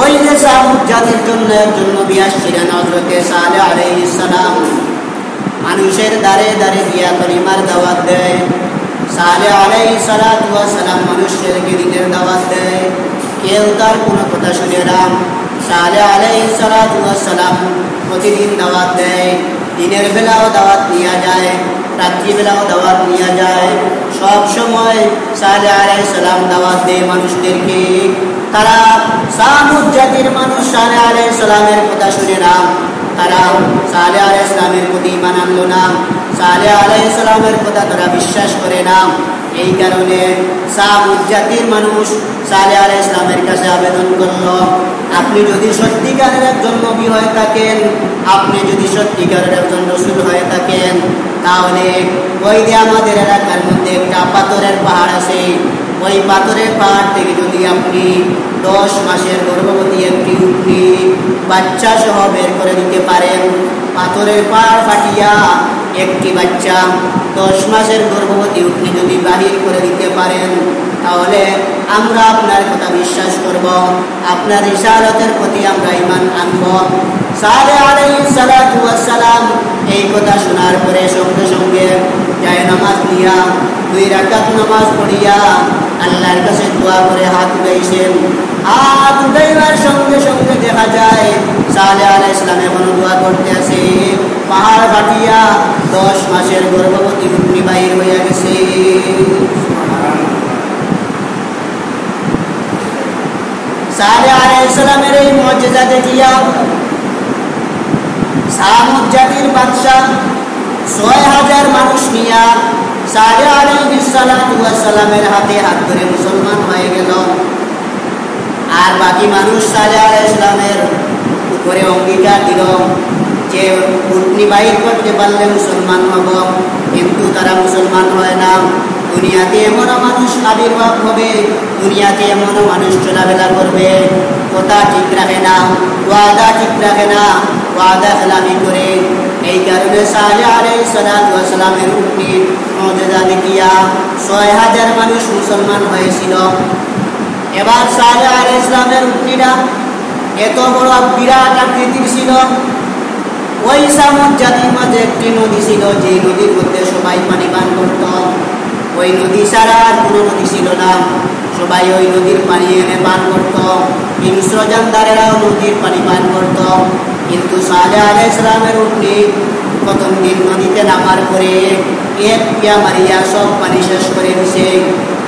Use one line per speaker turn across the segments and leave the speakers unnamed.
ওই যে সামুদ জাতির জন্য একজন নবী আসছিলেন হযরতে সালেহ আলাইহিস সালাম, মানুষের দ্বারে দ্বারে গিয়া কলিমার দাওয়াত দেয়। সালেহ আলাইহিস সালাতু ওয়াস সালাম মানুষদেরকে দিনের দাওয়াত দেয়, কেউ তার কোনো কথা শুনে না। সালেহ আলাইহিস সালাতু ওয়াস সালাম প্রতিদিন দাওয়াত দেয়, দিনের বেলাও দাওয়াত নিয়ে যায়, রাত্রিবেলাও দাওয়াত নিয়ে যায়। সব সময় সালেহ আলাইহিস সালাম দাওয়াত দেয় মানুষদেরকে। তারা সামুদ জাতির মানুষ সালেহ আলাইহিস সালামের কথা শুনে না, তারা সালেহ আলাইহিস সালামের প্রতি ঈমান আনলো না, সালেহ আলাইহিস সালামের কথা তারা বিশ্বাস করে না। এই কারণে সামুদ জাতির মানুষ সালেহ আলাইহিস সালামের কাছে আবেদন করলো, আপনি যদি সত্যিকারের একজন নবী হয়ে থাকেন, আপনি যদি সত্যিকারের একজন রাসূল হয়ে থাকেন, তাহলে ওই যে আমাদের এলাকার মধ্যে একটা পাথরের পাহাড় আছে, ওই পাথরের পাহাড় থেকে যদি আপনি 10 মাসের গর্ভবতী একটি উটনি বাচ্চা সহ বের করে দিতে পারেন, পাথরের পাহাড় ফাটিয়া একটি বাচ্চা 10 মাসের গর্ভবতী উটনি যদি বাহির করে দিতে পারেন, তাহলে আমরা আপনার কথা বিশ্বাস করব, আপনার রিসালাতের প্রতি আমরা ঈমান আনব। সালেহ আলাইহিস সালাতু ওয়াস সালাম এই কথা শোনার পরে সঙ্গে সঙ্গে যায় নামাজ নিয়া 2 রাকাত নামাজ পড়িয়া আল্লাহর কাছে দোয়া করে হাত উঠাইছেন। হাত উঠাইবার সঙ্গে সঙ্গে দেখা যায় সালেহ আলাইহিস সালাম এখন দোয়া করতে আছে, পাহাড় ফাটিয়া 10 মাসের গর্ভবতী উটনি বাহির হইয়া গেছে। সালেহ আলাইহিস সালামের এই মুজিজা দেখিয়া সামুদ জাতির বাদশা 6000 মানুষ নিয়া সালেহ আলাইহিস সালাতু ওয়াস সালামের হাতে হাত ধরে মুসলমান হয়ে গেল। আর বাকি মানুষ সালেহ আলাইহিস সালামের উপরে অঙ্গীকার দিল যে উটনি বাহির করতে পারলে মুসলমান হব, কিন্তু তারা মুসলমান হয় না। দুনিয়াতে এমনও মানুষ আবির্ভাব হবে, দুনিয়াতে এমনও মানুষ চলাফেরা করবে, কথা ঠিক রাখে না, ওয়াদা ঠিক রাখে না, ওয়াদা খেলাফি করে। এই কারণে সালেহ আলাইহিস সালাতু ওয়াস সালামের উটনির মুজিজা দেখিয়া 6000 মানুষ মুসলমান হয়েছিল। এবার সালেহ আলাইহিস সালামের উটনিরা এত বড় বিরাট আকৃতির ছিল। ওই সামুদ জাতির মাঝে একটি নদী ছিল, যে নদীর মধ্যে সবাই পানি পান করত। ওই নদী ছাড়া আর কোনো নদী ছিল না, সবাই ওই নদীর পানি এনে পান করত। হিংস্র জানদারেরাও নদীর পানি পান করত। কিন্তু সালেহ আলাইহিস সালামের উটনি প্রথম দিন নদীতে নামার পরে এক পিয়া মারিয়া সব পানি শেষ করে দিছে।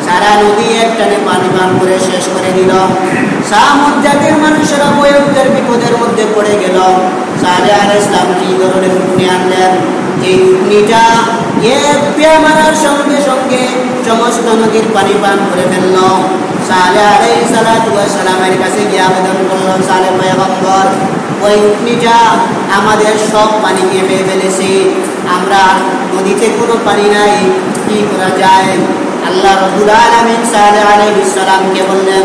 সারা নদী এক টানে পানি পান করে শেষ করে দিল। সামুদ জাতির মানুষেরা ভয়ঙ্কর বিপদের মধ্যে পড়ে গেল। সালেহ আলাইহিস সালাম কি ধরনের উটনি আনলেন, এই উটনিটা এক পিয়া মারার সঙ্গে সঙ্গে সমস্ত নদীর পানি পান করে ফেলল। সালেহ আলাইহিস সালাতু ওয়াস সালামের কাছে গিয়ে আবেদন করল, সালেহ পয়গম্বর, ওই উটনিটা আমাদের সব পানি খেয়ে ফেলেছে, আমরা নদীতে কোনো পানি নাই, কি করা যায়? আল্লাহ রাব্বুল আলামিন সালেহ আলাইহিস সালামকে বললেন,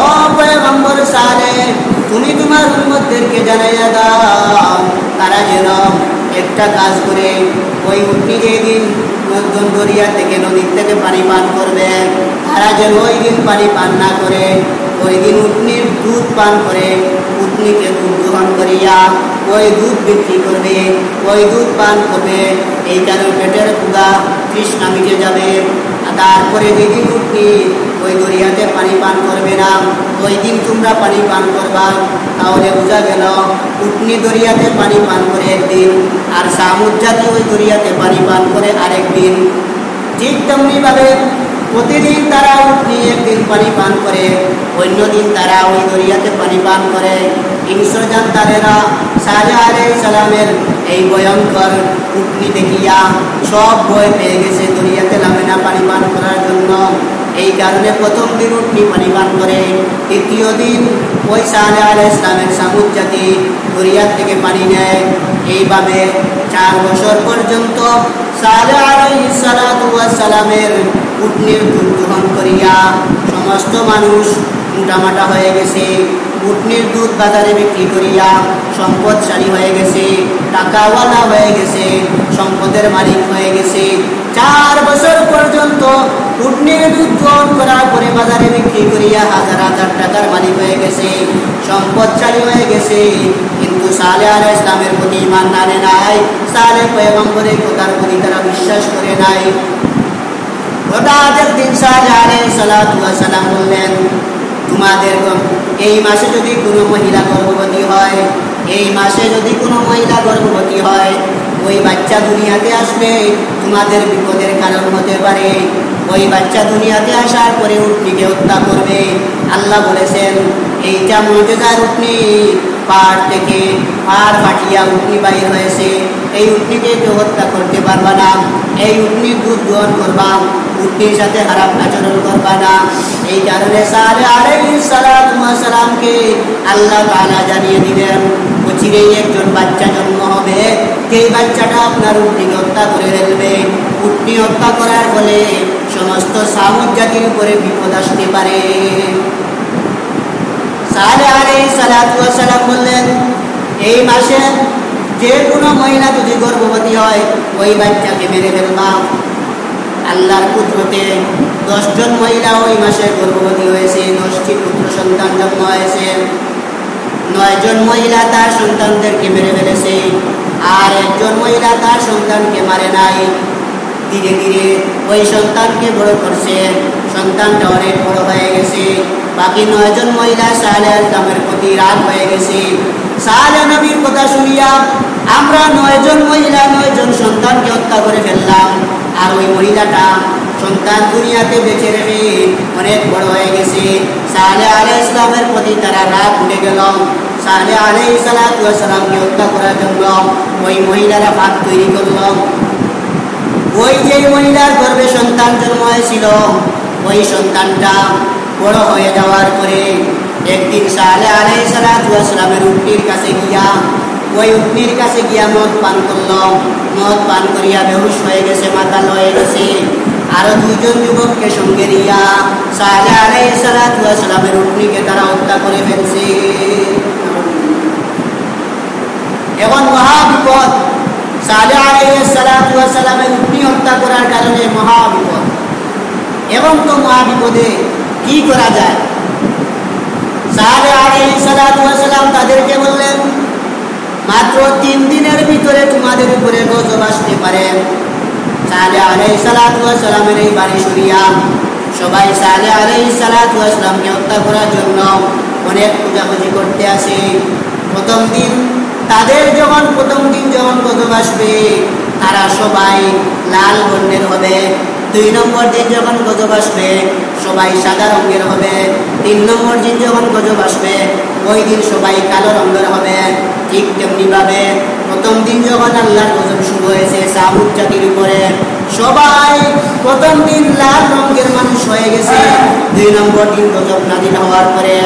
ও পয়গম্বর সালেহ, তুমি তোমার উম্মতদেরকে জানাইয়া দাও, তারা যেন একটা কাজ করে ওই উটনি যেদিন দরিয়া থেকে নদীর থেকে পানি পান করবে, তারা যেন ওই দিন পানি পান না করে, ওই দিন উটনির দুধ পান করে, উটনিকে দুধ গ্রহণ করিয়া ওই দুধ বিক্রি করবে, ওই দুধ পান করবে। এই কারণে পেটের ক্ষুধা তৃষ্ণা মিটে যাবে। তারপরে যেদিন উটনি ওই দরিয়াতে পানি পান করবে না, ওই দিন তোমরা পানি পান করবা। তাহলে বোঝা গেল উটনি দরিয়াতে পানি পান করে একদিন, আর সামুদ জাতি ওই দরিয়াতে পানি পান করে আরেক দিন। ঠিক তেমনিভাবে প্রতিদিন তারা উটনি একদিন পানি পান করে, অন্য দিন তারা ওই দরিয়াতে পানি পান করে। হিংস্র জানদারেরা সালেহ আলাইহিস সালামের এই ভয়ঙ্কর উটনি দেখিয়া সব ভয় পেয়ে গেছে, দরিয়াতে নামে না পানি পান করার জন্য। এই কারণে প্রথম দিন উটনি পানি পান করে, দ্বিতীয় দিন ওই সালেহ আলাইহিস সালামের সামুদ জাতি দরিয়া থেকে পানি নেয়। এইভাবে 4 বছর পর্যন্ত সালেহ আলাইহিস সালাতু ওয়াস সালামের উটনির দুধ গ্রহণ করিয়া সমস্ত মানুষ মোটামাটা হয়ে গেছে, উটনির দুধ বাজারে বিক্রি করিয়া সম্পদশালী হয়ে গেছে, টাকাওয়ালা হয়ে গেছে, সম্পদের মালিক হয়ে গেছে। 4 বছর পর্যন্ত উটনির দুধ গ্রহণ করার পরে বাজারে বিক্রি করিয়া হাজার হাজার টাকার মালিক হয়ে গেছে, সম্পদশালী হয়ে গেছে। কিন্তু সালেহ আলাইহিস সালামের প্রতি ঈমান আনে নাই, সালেহ পয়গম্বরের কথার প্রতি তারা বিশ্বাস করে নাই। হঠাৎ একদিন সালেহ আলাইহিস সালাম বললেন, তোমাদের এই মাসে যদি কোনো মহিলা গর্ভবতী হয়, এই মাসে যদি কোনো মহিলা গর্ভবতী হয়, ওই বাচ্চা দুনিয়াতে আসবে, তোমাদের বিপদের কারণ হতে পারে। ওই বাচ্চা দুনিয়াতে আসার পরে উটনিকে হত্যা করবে। আল্লাহ বলেছেন এইটা মুজিজার উটনি, পাড় থেকে পাড় ফাটিয়া উটনি বাইর হয়েছে, এই উটনিকে কেউ হত্যা করতে পারবা না। এই উটনির দুধ গ্রহণ করবা, উটনির সাথে খারাপ আচরণ করবা না। এই কারণে সালেহ আলাইহিস সালামকে আল্লাহ তাআলা জানিয়ে দিলেন অচিরেই একজন বাচ্চা জন্ম হবে, এই বাচ্চাটা আপনার উটনিকে হত্যা করে ফেলবে। উটনি হত্যা করার ফলে সমস্ত সামুদ জাতির উপরে বিপদ আসতে পারে। সালেহ আলাইহিস সালাম বললেন এই মাসে যে কোনো মহিলা যদি গর্ভবতী হয়, ওই বাচ্চাকে মেরে ফেলবা। আল্লাহর কুদরতে 10 জন মহিলা ওই মাসে গর্ভবতী হয়েছে, 10টি পুত্র সন্তান জন্ম হয়েছে। 9 জন মহিলা তার সন্তানদেরকে মেরে ফেলেছে, আর একজন মহিলা তার সন্তানকে মারে নাই। ধীরে ধীরে ওই সন্তানকে বড় করছে, সন্তানটা অনেক বড় হয়ে গেছে। বাকি 9 জন মহিলা সালেহ আলাইহিস প্রতি রাগ হয়ে গেছে। সালেহ নবীর কথা শুনিয়া আমরা 9 জন মহিলা 9 জন সন্তানকে হত্যা করে ফেললাম, আর ওই মহিলাটা সন্তান দুনিয়াতে বেঁচে রেখে অনেক বড় হয়ে গেছে। সালেহ আলাইহিস প্রতি তারা রাগ উঠে গেল। সালেহ আলাইহিস সালামকে হত্যা করার জন্য ওই মহিলারা ফাঁদ তৈরি করল। ওই যে মহিলার গর্ভে সন্তান জন্ম হয়েছিল, ওই সন্তানটা বড় হয়ে যাওয়ার পরে একদিন সালেহ আলাইহিস সালামের উটনির কাছে গিয়া মদ পান করল। মদ পান করিয়া বেহুশ হয়ে গেছে, মাতাল হয়ে গেছে। আরো 2 জন যুবককে সঙ্গে নিয়া সালেহ আলাইহিস সালামের উটনিকে তারা হত্যা করে ফেলছে। এখন মহা বিপদ, সালেহ আলাইহিস সালামের উটনি হত্যা করার কারণে মহা বিপদ। এবং তো মহা বিপদে কি করা যায়? সালেহ আলাইহিস সালাম তাদেরকে বললেন মাত্র 3 দিনের ভিতরে তোমাদের উপরে গজব আসতে পারে। সালেহ আলাইহিস সালামের এই বাণী শুনিয়া সবাই সালেহ আলাইহিস সালামকে হত্যা করার জন্য অনেক খোঁজাখুঁজি করতে আসে। প্রথম দিন যখন গজব আসবে, তারা সবাই লাল বর্ণের হবে। 2 নম্বর দিন যখন গজব আসবে, সবাই সাদা রঙের হবে। 3 নম্বর দিন যখন গজব আসবে, ওই দিন সবাই কালো রঙের হবে। ঠিক তেমনি ভাবে প্রথম দিন যখন আল্লাহর গজব শুরু হয়েছে সামুদ জাতির উপরে, সবাই প্রথম দিন লাল রঙের মানুষ হয়ে গেছে। 2 নম্বর দিন গজব নাযিল হওয়ার পরে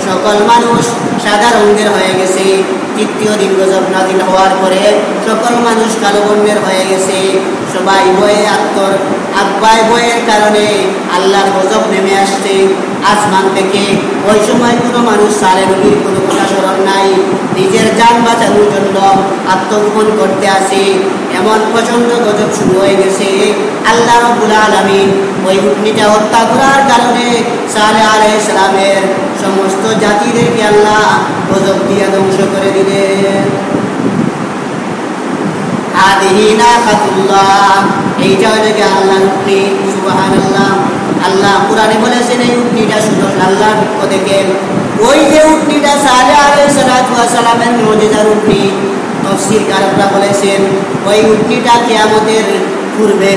সকল মানুষ সাদা রঙের হয়ে গেছে। 3য় দিন গজব নাযিল হওয়ার পরে সকল মানুষ কালো বর্ণের হয়ে গেছে। সবাই ভয়ের কারণে আল্লাহর গজব নেমে আসছে আসমান থেকে। ওই সময় কোনো মানুষ সালেহ নবীর কোনো কথা স্মরণ নাই, নিজের জান বাঁচানোর জন্য আত্মগোপন করতে আসে। এমন প্রচন্ড গজব শুরু হয়ে গেছে। আল্লাহ রাব্বুল আলামিন ওই উটনিটা হত্যা করার কারণে সালেহ আলাইহিস সালামের সমস্ত জাতিদেরকে আল্লাহ গজব দিয়ে ধ্বংস করে দিলেন। হাদিহি নাকাতুল্লাহ, এইটা হলো আল্লাহর উটনি। সুবহানাল্লাহ। আল্লাহ কোরআনে বলেছেন এই উটনিটা শুধু আল্লাহর পক্ষ থেকে। ওই যে উটনিটা সালেহ আলাইহিস সালামের মুজিজার উটনি, তাফসীরকাররা বলেছেন ওই উটনিটা কিয়ামতের পূর্বে